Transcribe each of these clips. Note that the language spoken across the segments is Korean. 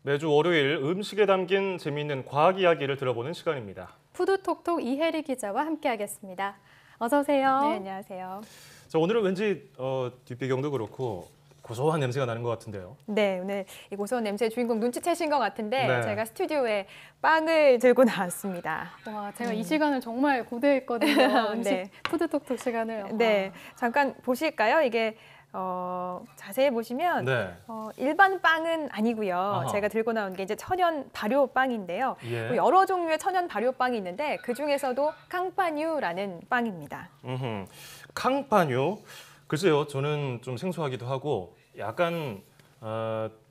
매주 월요일 음식에 담긴 재미있는 과학 이야기를 들어보는 시간입니다. 푸드톡톡 이혜리 기자와 함께하겠습니다. 어서 오세요. 네, 안녕하세요. 자, 오늘은 왠지 뒷배경도 그렇고 고소한 냄새가 나는 것 같은데요. 네, 오늘 이 고소한 냄새의 주인공 눈치채신 것 같은데 네. 제가 스튜디오에 빵을 들고 나왔습니다. 와, 제가 이 시간을 정말 고대했거든요. 음식 네. 푸드톡톡 시간을. 네, 잠깐 보실까요? 이게 자세히 보시면 네. 일반 빵은 아니고요. 아하. 제가 들고 나온 게 이제 천연 발효 빵인데요. 예. 여러 종류의 천연 발효 빵이 있는데 그 중에서도 캉파뉴라는 빵입니다. 캉파뉴. 글쎄요, 저는 좀 생소하기도 하고 약간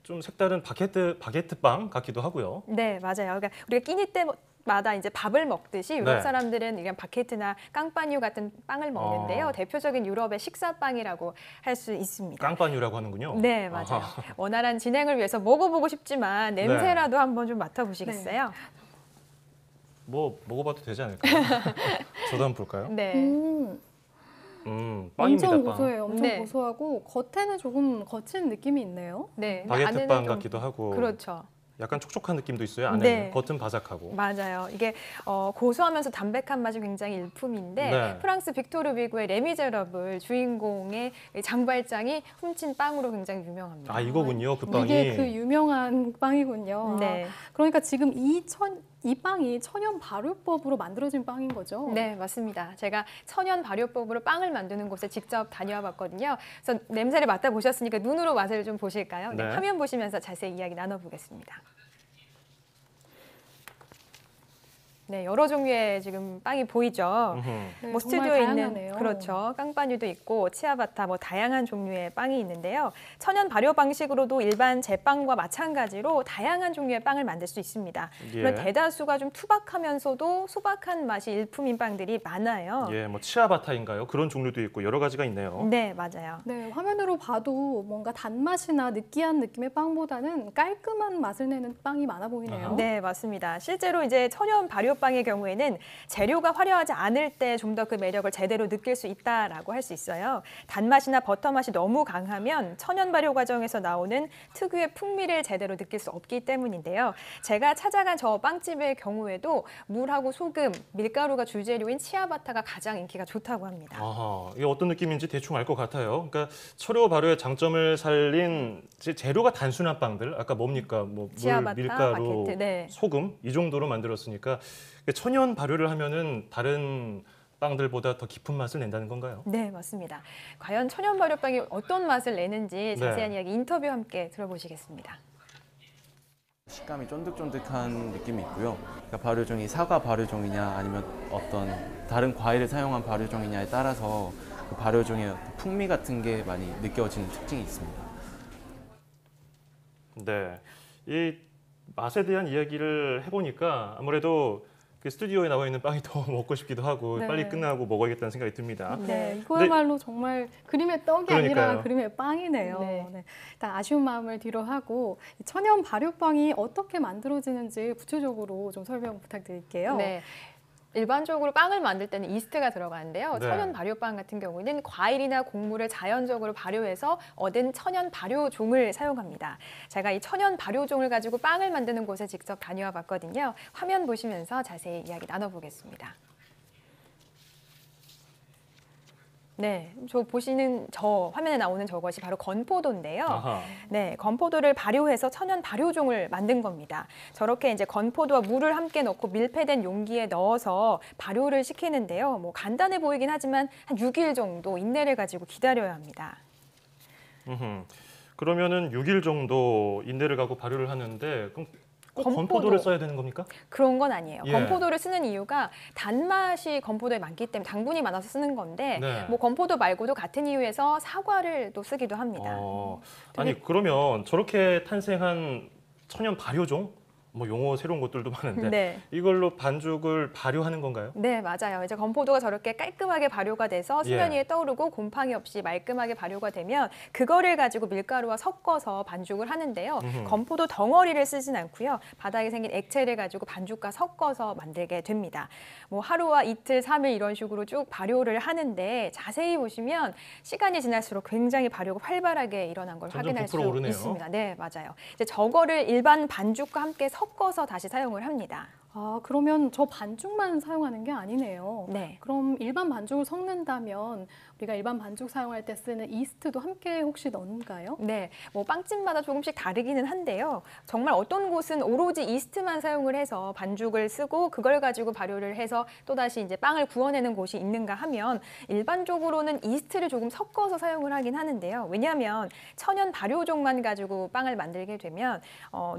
좀 색다른 바게트 빵 같기도 하고요. 네, 맞아요. 그러니까 우리가 끼니 때마다 이제 밥을 먹듯이 유럽 네. 사람들은 이런 바게트나 깡파뉴 같은 빵을 먹는데요. 대표적인 유럽의 식사빵이라고 할 수 있습니다. 깡파뉴라고 하는군요. 네, 맞아요. 아하. 원활한 진행을 위해서 먹어보고 싶지만 냄새라도 한번 좀 맡아보시겠어요? 뭐 먹어봐도 되지 않을까요? 저도 한번 볼까요? 네. 빵입니다. 엄청 빵. 고소해요. 엄청 네. 고소하고 겉에는 조금 거친 느낌이 있네요. 네. 바게트 안에는 빵 좀- 같기도 하고 그렇죠. 약간 촉촉한 느낌도 있어요. 안에는 네. 겉은 바삭하고. 맞아요. 이게 고소하면서 담백한 맛이 굉장히 일품인데 네. 프랑스 빅토르 비고의 레미제러블 주인공의 장발장이 훔친 빵으로 굉장히 유명합니다. 아, 이거군요. 그 빵이. 이게 그 유명한 빵이군요. 네. 그러니까 지금 이 빵이 천연 발효법으로 만들어진 빵인 거죠? 네, 맞습니다. 제가 천연 발효법으로 빵을 만드는 곳에 직접 다녀와 봤거든요. 그래서 냄새를 맡아보셨으니까 눈으로 맛을 좀 보실까요? 네, 네. 화면 보시면서 자세히 이야기 나눠보겠습니다. 네, 여러 종류의 지금 빵이 보이죠. 음흠. 네, 뭐 정말 스튜디오에 있는 다양하네요. 그렇죠. 깡파뉴도 있고 치아바타 뭐 다양한 종류의 빵이 있는데요. 천연 발효 방식으로도 일반 제빵과 마찬가지로 다양한 종류의 빵을 만들 수 있습니다. 예. 물론 대다수가 좀 투박하면서도 소박한 맛이 일품인 빵들이 많아요. 예, 뭐 치아바타인가요? 그런 종류도 있고 여러 가지가 있네요. 네, 맞아요. 네, 화면으로 봐도 뭔가 단맛이나 느끼한 느낌의 빵보다는 깔끔한 맛을 내는 빵이 많아 보이네요. 아하. 네, 맞습니다. 실제로 이제 천연 발효빵의 경우에는 재료가 화려하지 않을 때 좀 더 그 매력을 제대로 느낄 수 있다라고 할 수 있어요. 단맛이나 버터 맛이 너무 강하면 천연 발효 과정에서 나오는 특유의 풍미를 제대로 느낄 수 없기 때문인데요. 제가 찾아간 저 빵집의 경우에도 물하고 소금, 밀가루가 주재료인 치아바타가 가장 인기가 좋다고 합니다. 아하, 이게 어떤 느낌인지 대충 알 것 같아요. 그러니까 초료 발효의 장점을 살린 재료가 단순한 빵들, 아까 뭡니까? 뭐 물, 치아바타, 밀가루, 바게트, 네. 소금 이 정도로 만들었으니까 천연 발효를 하면은 다른 빵들보다 더 깊은 맛을 낸다는 건가요? 네, 맞습니다. 과연 천연 발효빵이 어떤 맛을 내는지 자세한 네. 이야기 인터뷰 함께 들어보시겠습니다. 식감이 쫀득쫀득한 느낌이 있고요. 그러니까 발효종이 사과 발효종이냐 아니면 어떤 다른 과일을 사용한 발효종이냐에 따라서 그 발효종의 풍미 같은 게 많이 느껴지는 특징이 있습니다. 네, 이 맛에 대한 이야기를 해보니까 아무래도 그 스튜디오에 나와 있는 빵이 더 먹고 싶기도 하고 네. 빨리 끝나고 먹어야겠다는 생각이 듭니다. 네, 이거야말로 정말 그림의 떡이 아니라 그러니까요. 그림의 빵이네요. 네. 네. 일단 아쉬운 마음을 뒤로 하고 이 천연 발효빵이 어떻게 만들어지는지 구체적으로 좀 설명 부탁드릴게요. 네. 일반적으로 빵을 만들 때는 이스트가 들어가는데요. 네. 천연 발효빵 같은 경우는 과일이나 곡물을 자연적으로 발효해서 얻은 천연 발효종을 사용합니다. 제가 이 천연 발효종을 가지고 빵을 만드는 곳에 직접 다녀와 봤거든요. 화면 보시면서 자세히 이야기 나눠보겠습니다. 네, 저 보시는 화면에 나오는 저것이 바로 건포도인데요. 아하. 네, 건포도를 발효해서 천연 발효종을 만든 겁니다. 저렇게 이제 건포도와 물을 함께 넣고 밀폐된 용기에 넣어서 발효를 시키는데요. 뭐 간단해 보이긴 하지만 한 6일 정도 인내를 가지고 기다려야 합니다. 그러면은 6일 정도 인내를 가고 발효를 하는데 그럼 꼭 건포도. 건포도를 써야 되는 겁니까? 그런 건 아니에요. 예. 건포도를 쓰는 이유가 단맛이 건포도에 많기 때문에 당분이 많아서 쓰는 건데 네. 뭐 건포도 말고도 같은 이유에서 사과를 또 쓰기도 합니다. 아니 그러면 저렇게 탄생한 천연 발효종 뭐 용어 새로운 것들도 많은데 네. 이걸로 반죽을 발효하는 건가요? 네, 맞아요. 이제 건포도가 저렇게 깔끔하게 발효가 돼서 수면 예. 위에 떠오르고 곰팡이 없이 말끔하게 발효가 되면 그거를 가지고 밀가루와 섞어서 반죽을 하는데요. 음흠. 건포도 덩어리를 쓰진 않고요. 바닥에 생긴 액체를 가지고 반죽과 섞어서 만들게 됩니다. 뭐 하루와 이틀, 3일 이런 식으로 쭉 발효를 하는데 자세히 보시면 시간이 지날수록 굉장히 발효가 활발하게 일어난 걸 점점 확인할 수 부풀어 오르네요. 있습니다. 네, 맞아요. 이제 저거를 일반 반죽과 함께 섞어서 다시 사용을 합니다. 아, 그러면 저 반죽만 사용하는 게 아니네요. 네. 그럼 일반 반죽을 섞는다면 우리가 일반 반죽 사용할 때 쓰는 이스트도 함께 혹시 넣는가요? 네, 뭐 빵집마다 조금씩 다르기는 한데요. 정말 어떤 곳은 오로지 이스트만 사용을 해서 반죽을 쓰고 그걸 가지고 발효를 해서 또다시 이제 빵을 구워내는 곳이 있는가 하면 일반적으로는 이스트를 조금 섞어서 사용을 하긴 하는데요. 왜냐하면 천연 발효종만 가지고 빵을 만들게 되면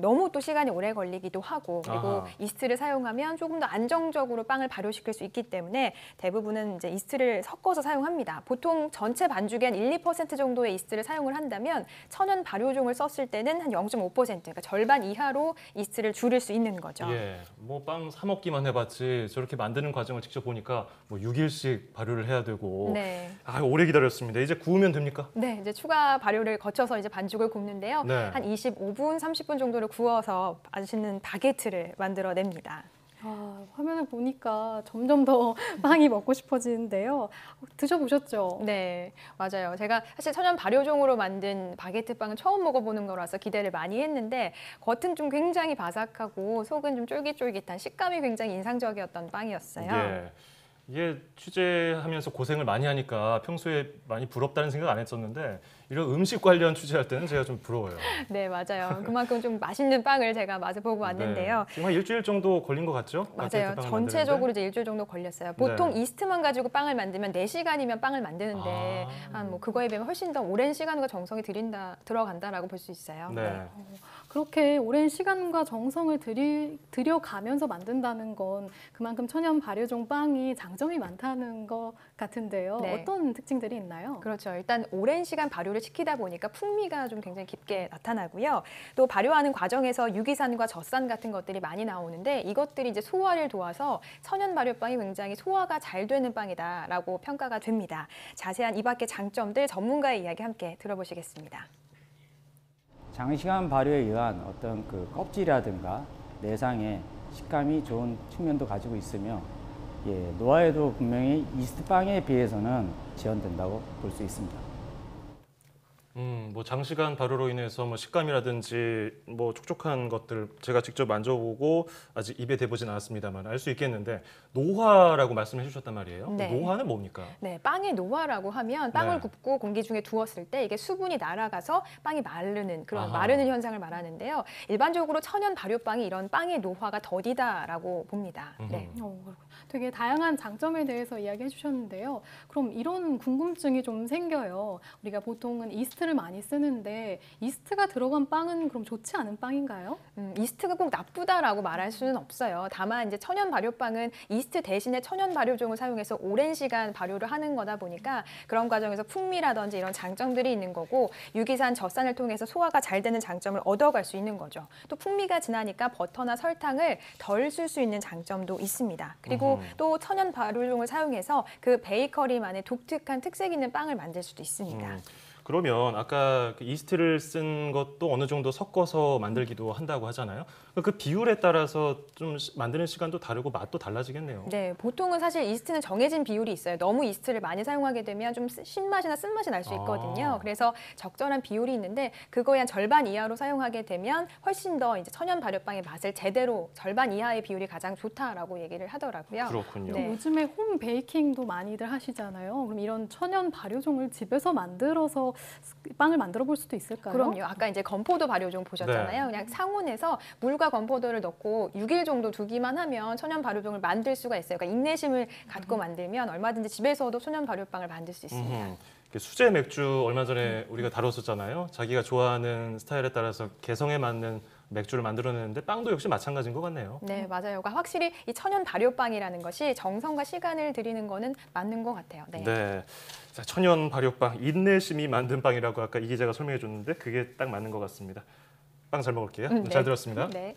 너무 또 시간이 오래 걸리기도 하고 그리고 아하. 이스트를 사용하면 조금 더 안정적으로 빵을 발효시킬 수 있기 때문에 대부분은 이제 이스트를 섞어서 사용합니다. 보통 전체 반죽의 한 1, 2% 정도의 이스트를 사용을 한다면 천연 발효종을 썼을 때는 한 0.5%, 그러니까 절반 이하로 이스트를 줄일 수 있는 거죠. 예, 뭐 빵 사 먹기만 해봤지 저렇게 만드는 과정을 직접 보니까 뭐 6일씩 발효를 해야 되고 네. 아 오래 기다렸습니다. 이제 구우면 됩니까? 네, 이제 추가 발효를 거쳐서 이제 반죽을 굽는데요. 네. 한 25분, 30분 정도를 구워서 맛있는 바게트를 만들어냅니다. 아, 화면을 보니까 점점 더 빵이 먹고 싶어지는데요. 드셔보셨죠? 네, 맞아요. 제가 사실 천연 발효종으로 만든 바게트 빵은 처음 먹어보는 거라서 기대를 많이 했는데 겉은 좀 굉장히 바삭하고 속은 좀 쫄깃쫄깃한 식감이 굉장히 인상적이었던 빵이었어요. 예. 이게 취재하면서 고생을 많이 하니까 평소에 많이 부럽다는 생각 안 했었는데 이런 음식 관련 취재할 때는 제가 좀 부러워요. 네, 맞아요. 그만큼 좀 맛있는 빵을 제가 맛을 보고 왔는데요. 네. 지금 한 일주일 정도 걸린 것 같죠? 맞아요. 바게트 빵을 전체적으로 이제 일주일 정도 걸렸어요. 보통 이스트만 가지고 빵을 만들면 4시간이면 빵을 만드는데 아. 한 뭐 그거에 비하면 훨씬 더 오랜 시간과 정성이 들어간다라고 볼 수 있어요. 네. 그렇게 오랜 시간과 정성을 들여가면서 만든다는 건 그만큼 천연 발효종 빵이 장점이 많다는 것 같은데요. 네. 어떤 특징들이 있나요? 그렇죠. 일단 오랜 시간 발효를 시키다 보니까 풍미가 좀 굉장히 깊게 나타나고요. 또 발효하는 과정에서 유기산과 젖산 같은 것들이 많이 나오는데 이것들이 이제 소화를 도와서 천연 발효빵이 굉장히 소화가 잘 되는 빵이다라고 평가가 됩니다. 자세한 이 밖의 장점들 전문가의 이야기 함께 들어보시겠습니다. 장시간 발효에 의한 어떤 그 껍질이라든가 내상의 식감이 좋은 측면도 가지고 있으며 노화에도 분명히 이스트 빵에 비해서는 지연된다고 볼 수 있습니다. 뭐 장시간 발효로 인해서 뭐 식감이라든지 뭐 촉촉한 것들 제가 직접 만져보고 아직 입에 대보진 않았습니다만 알 수 있겠는데 노화라고 말씀해 주셨단 말이에요. 네. 노화는 뭡니까? 네, 빵의 노화라고 하면 빵을 네. 굽고 공기 중에 두었을 때 이게 수분이 날아가서 빵이 마르는 그런 아하. 마르는 현상을 말하는데요. 일반적으로 천연 발효빵이 이런 빵의 노화가 더디다라고 봅니다. 네. 그렇군요. 되게 다양한 장점에 대해서 이야기해 주셨는데요. 그럼 이런 궁금증이 좀 생겨요. 우리가 보통은 이스트를 많이 쓰는데 이스트가 들어간 빵은 그럼 좋지 않은 빵인가요? 이스트가 꼭 나쁘다라고 말할 수는 없어요. 다만 이제 천연 발효빵은 이스트 대신에 천연 발효종을 사용해서 오랜 시간 발효를 하는 거다 보니까 그런 과정에서 풍미라든지 이런 장점들이 있는 거고 유기산, 젖산을 통해서 소화가 잘 되는 장점을 얻어갈 수 있는 거죠. 또 풍미가 진하니까 버터나 설탕을 덜 쓸 수 있는 장점도 있습니다. 그리고 또 천연 발효종을 사용해서 그 베이커리만의 독특한 특색 있는 빵을 만들 수도 있습니다. 그러면 아까 그 이스트를 쓴 것도 어느 정도 섞어서 만들기도 한다고 하잖아요. 그 비율에 따라서 좀 만드는 시간도 다르고 맛도 달라지겠네요. 네, 보통은 사실 이스트는 정해진 비율이 있어요. 너무 이스트를 많이 사용하게 되면 좀 신맛이나 쓴맛이 날 수 있거든요. 그래서 적절한 비율이 있는데 그거의 한 절반 이하로 사용하게 되면 훨씬 더 이제 천연 발효빵의 맛을 제대로 절반 이하의 비율이 가장 좋다라고 얘기를 하더라고요. 그렇군요. 네. 요즘에 홈 베이킹도 많이들 하시잖아요. 그럼 이런 천연 발효종을 집에서 만들어서 빵을 만들어 볼 수도 있을까요? 그럼요. 아까 이제 건포도 발효종 보셨잖아요. 그냥 상온에서 물과 건포도를 넣고 6일 정도 두기만 하면 천연 발효종을 만들 수가 있어요. 그러니까 인내심을 갖고 만들면 얼마든지 집에서도 천연 발효빵을 만들 수 있습니다. 수제 맥주 얼마 전에 우리가 다뤘었잖아요. 자기가 좋아하는 스타일에 따라서 개성에 맞는 맥주를 만들어내는데 빵도 역시 마찬가지인 것 같네요. 네, 맞아요. 그러니까 확실히 이 천연 발효빵이라는 것이 정성과 시간을 들이는 거는 맞는 것 같아요. 네. 네. 자, 천연 발효빵, 인내심이 만든 빵이라고 아까 이 기자가 설명해 줬는데 그게 딱 맞는 것 같습니다. 빵 잘 먹을게요. 네. 잘 들었습니다. 네.